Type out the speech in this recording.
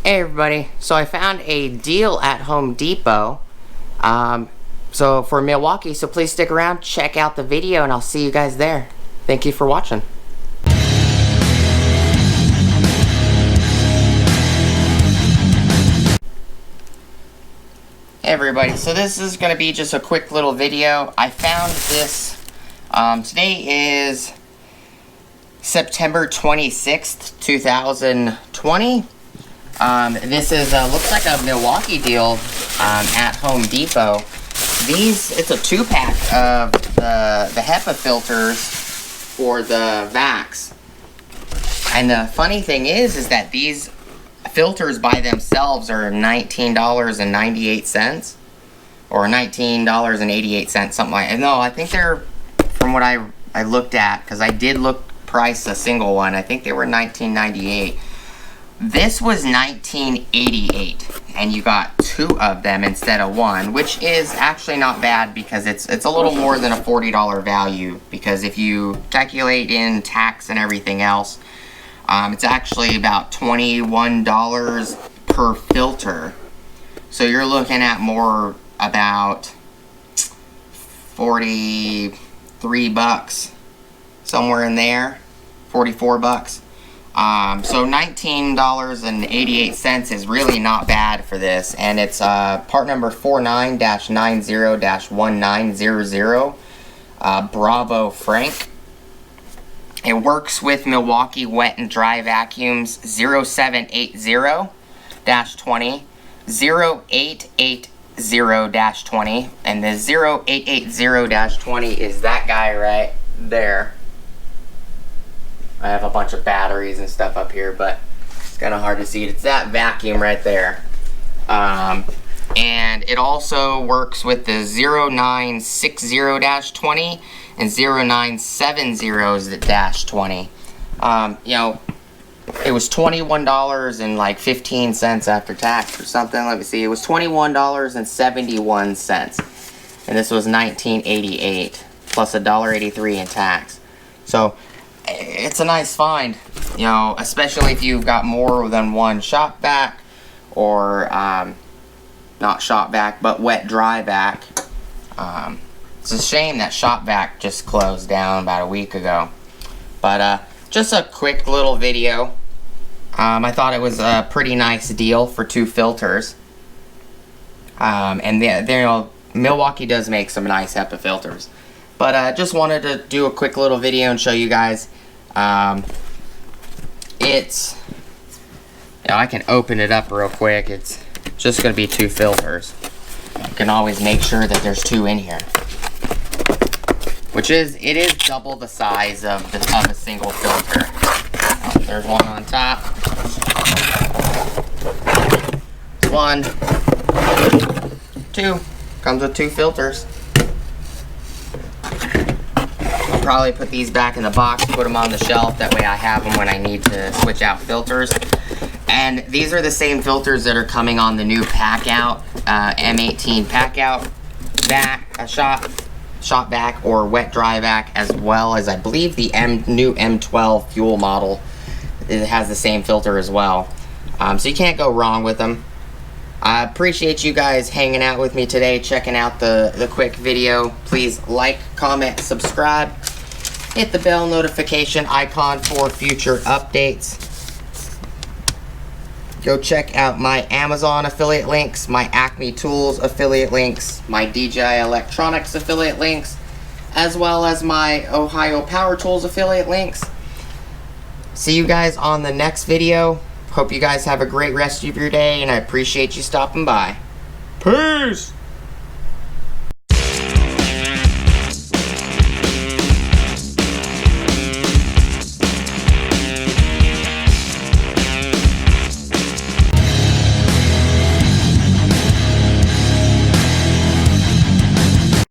Hey everybody, so I found a deal at Home Depot so for Milwaukee, so please stick around, check out the video, and I'll see you guys there. Thank you for watching. Hey everybody, so this is going to be just a quick little video. I found this, today is September 26th, 2020. This is looks like a Milwaukee deal at Home Depot. It's a 2-pack of the HEPA filters for the vacs. And the funny thing is that these filters by themselves are $19.98 or $19.88, something like that. No, I think they're, from what I looked at, because I did price a single one, I think they were $19.98. This was $19.88, and you got 2 of them instead of 1, which is actually not bad because it's a little more than a $40 value, because if you calculate in tax and everything else, it's actually about $21 per filter. So you're looking at more about 43 bucks, somewhere in there, 44 bucks. So $19.88 is really not bad for this, and it's part number 49-90-1900, Bravo Frank. It works with Milwaukee wet and dry vacuums 0780-20, 0880-20, and the 0880-20 is that guy right there. I have a bunch of batteries and stuff up here, but it's kind of hard to see. It's that vacuum right there. And it also works with the 0960-20 and 0970-20. You know, it was $21.15 after tax or something. Let me see. It was $21.71, and this was $19.88 plus $1.83 in tax. So it's a nice find, you know, especially if you've got more than one shop vac, or not shop vac, but wet dry vac. It's a shame that shop vac just closed down about a week ago. But just a quick little video. I thought it was a pretty nice deal for 2 filters. And you know, Milwaukee does make some nice HEPA filters. But I just wanted to do a quick little video and show you guys. It's, you know, I can open it up real quick. It's just going to be 2 filters. You can always make sure that there's 2 in here. It is double the size of a single filter. There's one on top. 1, 2. Comes with 2 filters. I'll probably put these back in the box, put them on the shelf, that way I have them when I need to switch out filters. And these are the same filters that are coming on the new pack out, M18 pack out vac, shop vac, or wet dry vac, as well as I believe the new M12 fuel model. It has the same filter as well. So you can't go wrong with them. I appreciate you guys hanging out with me today, checking out the quick video. Please like, comment, subscribe. Hit the bell notification icon for future updates. Go check out my Amazon affiliate links, my Acme Tools affiliate links, my DJI Electronics affiliate links, as well as my Ohio Power Tools affiliate links. See you guys on the next video. Hope you guys have a great rest of your day, and I appreciate you stopping by. Peace!